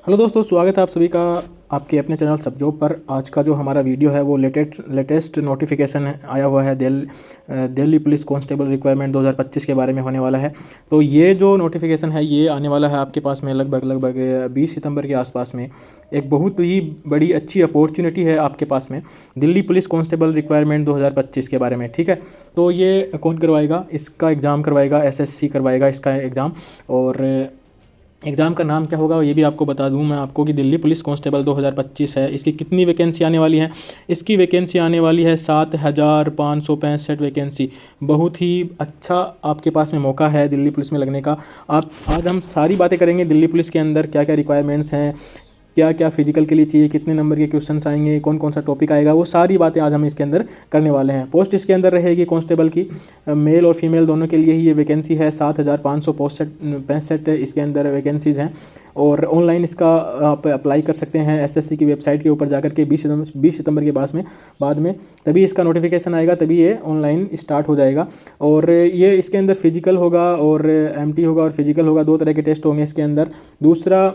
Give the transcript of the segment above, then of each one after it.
Hello दोस्तों, स्वागत है आप सभी का आपके अपने चैनल सब जॉब पर। आज का जो हमारा वीडियो है वो लेटेस्ट नोटिफिकेशन आया हुआ है दिल्ली पुलिस कांस्टेबल रिक्वायरमेंट 2025 के बारे में होने वाला है। तो ये जो नोटिफिकेशन है ये आने वाला है आपके पास में लगभग 20 सितंबर के आसपास में। एक बहुत ही बड़ी अच्छी अपॉर्चुनिटी है आपके पास में दिल्ली पुलिस कांस्टेबल रिक्वायरमेंट 2025 के बारे में। ठीक है, तो ये कौन करवाएगा? इसका एग्ज़ाम करवाएगा एसएससी करवाएगा इसका एग्ज़ाम। और एग्ज़ाम का नाम क्या होगा ये भी आपको बता दूं मैं आपको कि दिल्ली पुलिस कांस्टेबल 2025 है। इसकी कितनी वैकेंसी आने वाली है? इसकी वैकेंसी आने वाली है 7,565 वैकेंसी। बहुत ही अच्छा आपके पास में मौका है दिल्ली पुलिस में लगने का। आप आज हम सारी बातें करेंगे दिल्ली पुलिस के अंदर क्या क्या रिक्वायरमेंट्स हैं, क्या क्या फिजिकल के लिए चाहिए, कितने नंबर के क्वेश्चंस आएंगे, कौन कौन सा टॉपिक आएगा, वो सारी बातें आज हम इसके अंदर करने वाले हैं। पोस्ट इसके अंदर रहेगी कांस्टेबल की, मेल और फीमेल दोनों के लिए ही ये वैकेंसी है। 7,565 इसके अंदर वैकेंसीज़ हैं। और ऑनलाइन इसका आप अप्लाई कर सकते हैं एसएससी की वेबसाइट के ऊपर जाकर के 20 सितंबर के बाद में तभी इसका नोटिफिकेशन आएगा, तभी ये ऑनलाइन स्टार्ट हो जाएगा। और ये इसके अंदर फिजिकल होगा और एमटी होगा और फिजिकल होगा, 2 तरह के टेस्ट होंगे इसके अंदर। दूसरा,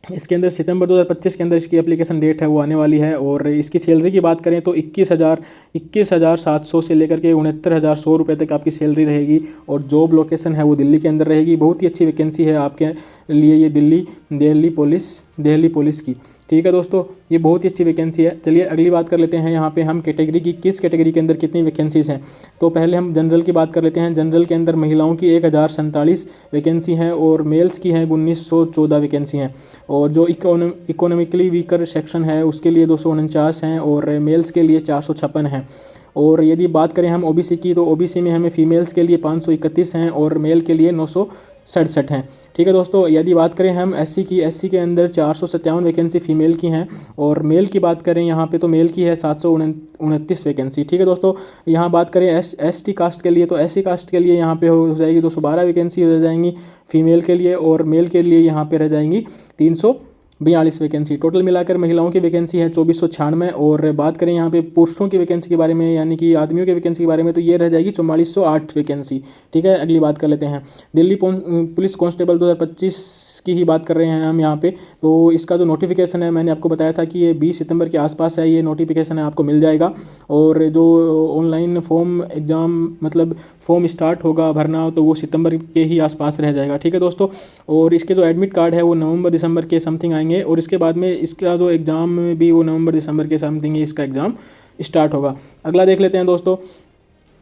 इसके अंदर सितंबर 2025 के अंदर इसकी एप्लीकेशन डेट है वो आने वाली है। और इसकी सैलरी की बात करें तो 21,700 से लेकर के 69,100 रुपये तक आपकी सैलरी रहेगी। और जॉब लोकेशन है वो दिल्ली के अंदर रहेगी। बहुत ही अच्छी वैकेंसी है आपके लिए ये दिल्ली पुलिस की। ठीक है दोस्तों, ये बहुत ही अच्छी वैकेंसी है। चलिए अगली बात कर लेते हैं यहाँ पे हम कैटेगरी की, किस कैटेगरी के अंदर कितनी वैकेंसीज़ हैं। तो पहले हम जनरल की बात कर लेते हैं। जनरल के अंदर महिलाओं की 1,047 वैकेंसी हैं और मेल्स की हैं 1914 वैकेंसी हैं। और जो इकोनॉमिकली वीकर सेक्शन है उसके लिए 249 हैं और मेल्स के लिए 456 हैं। और यदि बात करें हम ओबीसी की, तो ओबीसी में हमें फीमेल्स के लिए 531 हैं और मेल के लिए 967 हैं। ठीक है दोस्तों, यदि बात करें हम एससी की, एससी के अंदर 457 वैकेंसी फीमेल की हैं। और मेल की बात करें यहाँ पे तो मेल की है 729 वैकेंसी। ठीक है दोस्तों, यहाँ बात करें एसटी कास्ट के लिए, तो एससी कास्ट के लिए यहाँ पे हो जाएगी 212 वैकेंसी रह जाएंगी फीमेल के लिए। और मेल के लिए यहाँ पे रह जाएंगी 342 वैकेंसी। टोटल मिलाकर महिलाओं की वैकेंसी है 2496। और बात करें यहाँ पे पुरुषों की वैकेंसी के बारे में, यानी कि आदमियों की वैकेंसी के बारे में, तो ये रह जाएगी 4408 वैकेंसी। ठीक है, अगली बात कर लेते हैं दिल्ली पुलिस कांस्टेबल 2025 की ही बात कर रहे हैं हम यहाँ पे। तो इसका जो नोटिफिकेशन है मैंने आपको बताया था कि ये 20 सितंबर के आसपास है, ये नोटिफिकेशन है आपको मिल जाएगा। और जो ऑनलाइन फॉर्म एग्ज़ाम मतलब फॉर्म स्टार्ट होगा भरना, तो वो सितंबर के ही आसपास रह जाएगा। ठीक है दोस्तों, और इसके जो एडमिट कार्ड है वो नवंबर दिसंबर के समथिंग आएंगे। और इसके बाद में इसका जो एग्ज़ाम भी वो नवंबर दिसंबर के समथिंग इसका एग्ज़ाम स्टार्ट होगा। अगला देख लेते हैं दोस्तों।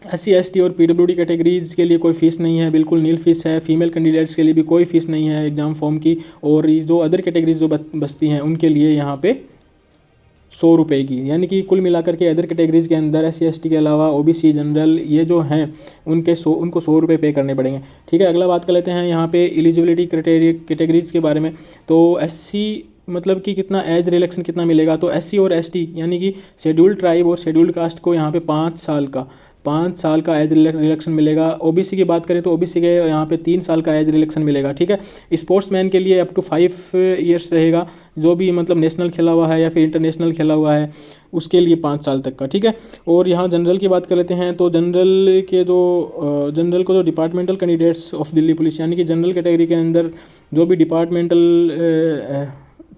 एससी एसटी और पीडब्ल्यूडी कैटेगरीज के लिए कोई फ़ीस नहीं है, बिल्कुल नील फीस है। फीमेल कैंडिडेट्स के लिए भी कोई फ़ीस नहीं है एग्ज़ाम फॉर्म की। और ये जो अदर कैटेगरीज जो बचती हैं उनके लिए यहाँ पे 100 रुपये की, यानी कि कुल मिलाकर के अदर कैटेगरीज़ के अंदर एससी एसटी के अलावा ओबीसी जनरल ये जो हैं उनको 100 रुपये पे करने पड़ेंगे। ठीक है, अगला बात कर लेते हैं यहाँ पे एलिजिबिलिटी कैटेगरीज़ के बारे में। तो एससी मतलब कि कितना एज रिलैक्सेशन कितना मिलेगा, तो एससी और एसटी यानी कि शेड्यूल्ड ट्राइब और शेड्यूल्ड कास्ट को यहाँ पे 5 साल का एज रिलैक्सेशन मिलेगा। ओबीसी की बात करें तो ओबीसी के यहाँ पे 3 साल का एज रिलैक्सेशन मिलेगा। ठीक है, स्पोर्ट्समैन के लिए अप टू 5 ईयर्स रहेगा, जो भी मतलब नेशनल खेला हुआ है या फिर इंटरनेशनल खेला हुआ है उसके लिए 5 साल तक का। ठीक है, और यहाँ जनरल की बात कर लेते हैं। तो जनरल को जो departmental candidates of Delhi police, यानी कि जनरल कैटेगरी के अंदर जो भी डिपार्टमेंटल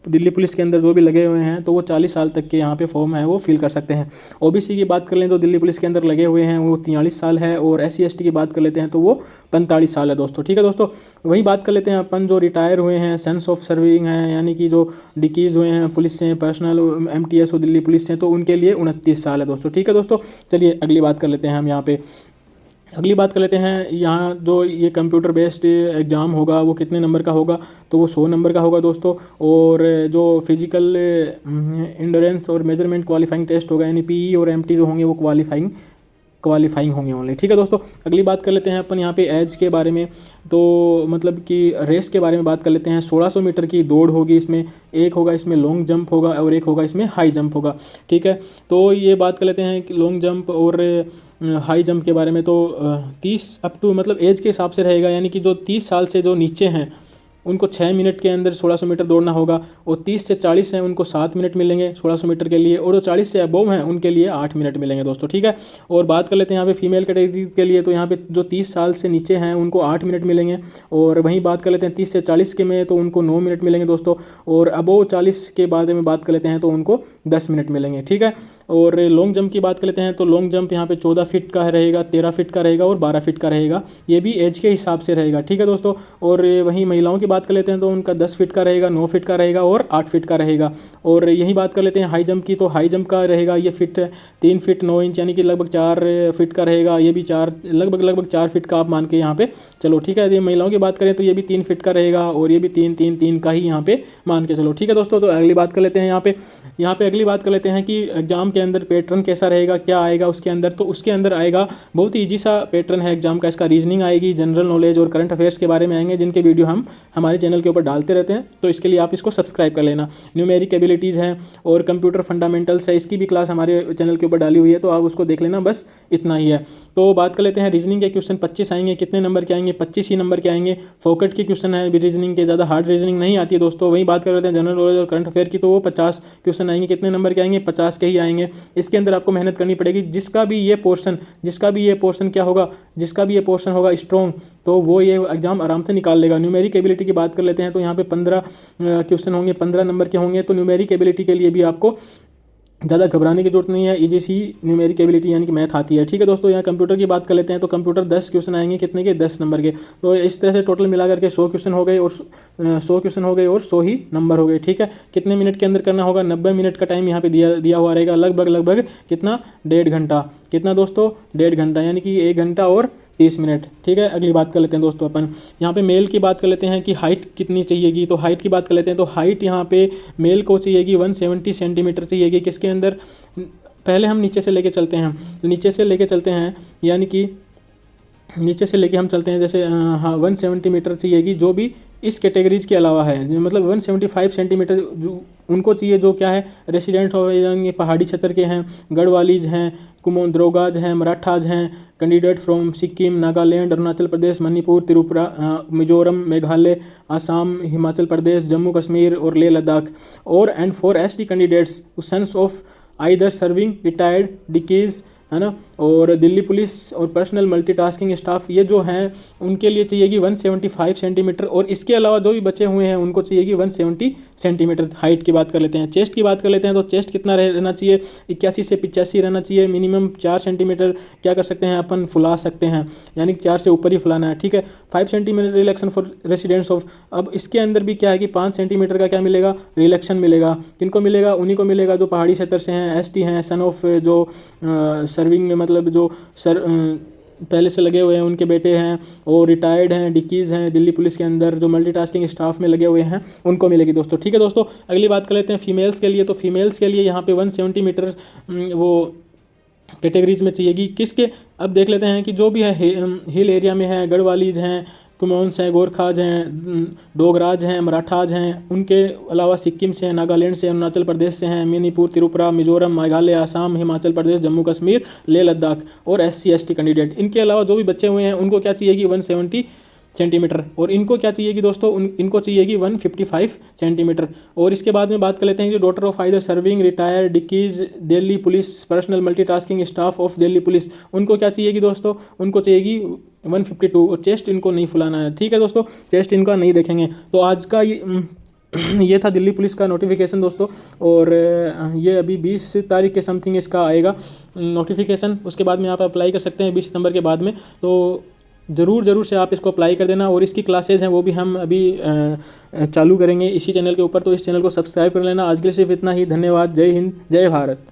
दिल्ली पुलिस के अंदर जो भी लगे हुए हैं, तो वो 40 साल तक के यहाँ पे फॉर्म है वो फिल कर सकते हैं। ओबीसी की बात कर लें तो दिल्ली पुलिस के अंदर लगे हुए हैं वो 43 साल है। और एससी एसटी की बात कर लेते हैं तो वो 45 साल है दोस्तों। ठीक है दोस्तों, वही बात कर लेते हैं अपन जो रिटायर हुए हैं, सेंस ऑफ सर्विंग हैं, यानी कि जो डिकीज़ हुए हैं पुलिस से, पर्सनल एमटीएस और दिल्ली पुलिस से, तो उनके लिए 29 साल है दोस्तों। ठीक है दोस्तों, चलिए अगली बात कर लेते हैं हम यहाँ पे। अगली बात कर लेते हैं यहाँ जो ये कंप्यूटर बेस्ड एग्ज़ाम होगा वो कितने नंबर का होगा, तो वो 100 नंबर का होगा दोस्तों। और जो फिजिकल इंड्योरेंस और मेजरमेंट क्वालिफाइंग टेस्ट होगा, यानी पीई और एमटी जो होंगे वो क्वालिफाइंग होंगे ओनली। ठीक है दोस्तों, अगली बात कर लेते हैं अपन यहाँ पे एज के बारे में। तो मतलब कि रेस के बारे में बात कर लेते हैं। 1600 मीटर की दौड़ होगी इसमें, एक होगा इसमें लॉन्ग जंप होगा और एक होगा इसमें हाई जंप होगा। ठीक है, तो ये बात कर लेते हैं कि लॉन्ग जंप और हाई जंप के बारे में। तो 30 अप टू मतलब एज के हिसाब से रहेगा, यानी कि जो 30 साल से जो नीचे हैं उनको 6 मिनट के अंदर 1600 मीटर दौड़ना होगा, और 30 से 40 हैं उनको 7 मिनट मिलेंगे 1600 मीटर के लिए, और जो 40 से अबोव हैं उनके लिए 8 मिनट मिलेंगे दोस्तों, ठीक है। और बात कर लेते हैं यहाँ पे फीमेल कैटेगरी के लिए, तो यहाँ पे जो 30 साल से नीचे हैं उनको 8 मिनट मिलेंगे, और वहीं बात कर लेते हैं 30 से 40 के में तो उनको 9 मिनट मिलेंगे दोस्तों, और अबोव 40 के बारे में बात कर लेते हैं तो उनको 10 मिनट मिलेंगे, ठीक है। और लॉन्ग जंप की बात कर लेते हैं तो लॉन्ग जंप यहाँ पे 14 फीट का रहेगा, 13 फीट का रहेगा और 12 फीट का रहेगा, ये भी एज के हिसाब से रहेगा, ठीक है दोस्तों। और वहीं महिलाओं की बात कर लेते हैं तो उनका 10 फीट का रहेगा, 9 फीट का रहेगा और 8 फीट का रहेगा। और यही बात कर लेते हैं हाई जंप की, तो हाई जंप का रहेगा ये फिट 3 फीट 9 इंच यानी कि लगभग 4 फीट का रहेगा, ये भी लगभग 4 फीट का आप मान के यहाँ पे चलो, ठीक है। ये महिलाओं की बात करें तो ये भी 3 फीट का रहेगा, और ये भी 3 का ही यहाँ पे मान के चलो, ठीक है दोस्तों। तो अगली बात कर लेते हैं यहाँ पे अगली बात कर लेते हैं कि एग्जाम के अंदर पैटर्न कैसा रहेगा, क्या आएगा उसके अंदर। तो उसके अंदर आएगा बहुत ही ईजी सा पैटर्न है एग्जाम का, इसका रीजनिंग आएगी, जनरल नॉलेज और करंट अफेयर्स के बारे में आएंगे, जिनके वीडियो हम हमारे चैनल के ऊपर डालते रहते हैं, तो इसके लिए आप इसको सब्सक्राइब कर लेना। न्यूमेरिक एबिलिटीज़ हैं और कंप्यूटर फंडामेंटल्स है, इसकी भी क्लास हमारे चैनल के ऊपर डाली हुई है, तो आप उसको देख लेना, बस इतना ही है। तो बात कर लेते हैं रीजनिंग के क्वेश्चन 25 आएंगे, कितने नंबर के आएंगे, 25 ही नंबर के आएंगे। फोकट के क्वेश्चन है रीजनिंग के, ज़्यादा हार्ड रीजनिंग नहीं आती है दोस्तों। वहीं बात कर लेते हैं जनरल नॉलेज और करंट अफेयर की, तो वो 50 क्वेश्चन आएंगे, कितने नंबर के आएंगे, 50 के ही आएंगे। इसके अंदर आपको मेहनत करनी पड़ेगी, जिसका भी ये पोर्शन क्या होगा, जिसका भी ये पोर्शन होगा स्ट्रॉन्ग, तो वो ये एग्जाम आराम से निकाल लेगा। न्यूमेरिक एबिलिटी की बात कर लेते हैं तो यहाँ पे 15 क्वेश्चन होंगे, 15 नंबर के होंगे, तो न्यूमेरिक एबिलिटी के लिए भी आपको ज़्यादा घबराने की जरूरत नहीं है, ईजी सी न्यूमेरिक एबिलिटी यानी कि मैथ आती है, ठीक है दोस्तों। यहाँ कंप्यूटर की बात कर लेते हैं तो कंप्यूटर 10 क्वेश्चन आएंगे, कितने के, 10 नंबर के। तो इस तरह से टोटल मिला करके 100 क्वेश्चन हो गए, और 100 क्वेश्चन हो गए और 100 ही नंबर हो गए, ठीक है। कितने मिनट के अंदर करना होगा, 90 मिनट का टाइम यहाँ पे दिया हुआ रहेगा, लगभग कितना, 1.5 घंटा, कितना दोस्तों, 1.5 घंटा, यानी कि 1 घंटा और 30 मिनट, ठीक है। अगली बात कर लेते हैं दोस्तों अपन यहाँ पे मेल की बात कर लेते हैं कि हाइट कितनी चाहिएगी। तो हाइट की बात कर लेते हैं तो हाइट यहाँ पे मेल को चाहिएगी 170 सेंटीमीटर चाहिएगी, किसके अंदर, पहले हम नीचे से लेके चलते हैं, यानी कि नीचे से लेके हम चलते हैं, जैसे हाँ 170 मीटर चाहिएगी, जो भी इस कैटेगरीज के अलावा है, मतलब 175 सेंटीमीटर जो उनको चाहिए, जो क्या है, रेसिडेंट हो जाएंगे, पहाड़ी क्षेत्र के हैं, गढ़वालीज हैं, कुमोद्रोगाज हैं, मराठाज हैं, कैंडिडेट फ्रॉम सिक्किम, नागालैंड, अरुणाचल प्रदेश, मणिपुर, त्रिपुरा, मिजोरम, मेघालय, आसाम, हिमाचल प्रदेश, जम्मू कश्मीर और लेह लद्दाख। और and for ST candidates sons of either serving retired डिकीज, है ना, और दिल्ली पुलिस और पर्सनल मल्टीटास्किंग स्टाफ, ये जो हैं उनके लिए चाहिएगी 175 सेंटीमीटर, और इसके अलावा जो भी बचे हुए हैं उनको चाहिएगी 170 सेंटीमीटर। हाइट की बात कर लेते हैं। चेस्ट की बात कर लेते हैं तो चेस्ट कितना रहना चाहिए, 81 से 85 रहना चाहिए, मिनिमम 4 सेंटीमीटर क्या कर सकते हैं अपन, फुला सकते हैं, यानी कि 4 से ऊपर ही फुलाना है, ठीक है। 5 centimetre relaxin for residents of, अब इसके अंदर भी क्या है कि 5 सेंटीमीटर का क्या मिलेगा, रिलैक्सन मिलेगा, किनको मिलेगा, उन्हीं को मिलेगा जो पहाड़ी क्षेत्र से हैं, एसटी हैं, सन ऑफ जो सर्विंग में, मतलब जो पहले से लगे हुए हैं उनके बेटे हैं, और रिटायर्ड हैं, डिकीज़ हैं दिल्ली पुलिस के अंदर, जो मल्टीटास्किंग स्टाफ में लगे हुए हैं, उनको मिलेगी दोस्तों, ठीक है दोस्तों। अगली बात कर लेते हैं फीमेल्स के लिए। तो फीमेल्स के लिए यहाँ पे 170 मीटर वो कैटेगरीज में चाहिएगी, किसके, अब देख लेते हैं कि जो भी है हिल एरिया में है, गढ़वालीज हैं, कुमोन्स हैं, गोरखाज हैं, डोगराज हैं, मराठाज हैं, उनके अलावा सिक्किम से हैं, नागालैंड से, अरुणाचल प्रदेश से हैं, मणिपुर, त्रिपुरा, मिजोरम, मेघालय, आसाम, हिमाचल प्रदेश, जम्मू कश्मीर, लेह लद्दाख, और SC ST कैंडिडेट। इनके अलावा जो भी बच्चे हुए हैं उनको क्या चाहिएगी, 170 सेंटीमीटर, और इनको क्या चाहिएगी दोस्तों, इनको चाहिएगी 155 सेंटीमीटर। और इसके बाद में बात कर लेते हैं जो daughter of either serving retired डिकीज Delhi police personnel multitasking staff of Delhi police, उनको क्या चाहिएगी दोस्तों, उनको चाहिएगी 152, और चेस्ट इनको नहीं फुलाना है, ठीक है दोस्तों, चेस्ट इनका नहीं देखेंगे। तो आज का ये था दिल्ली पुलिस का नोटिफिकेशन दोस्तों, और ये अभी 20 तारीख के समथिंग इसका आएगा नोटिफिकेशन, उसके बाद में आप अप्लाई कर सकते हैं 20 सितंबर के बाद में। तो ज़रूर से आप इसको अप्लाई कर देना, और इसकी क्लासेज हैं वो भी हम अभी चालू करेंगे इसी चैनल के ऊपर, तो इस चैनल को सब्सक्राइब कर लेना। आज के लिए सिर्फ इतना ही, धन्यवाद, जय हिंद, जय भारत।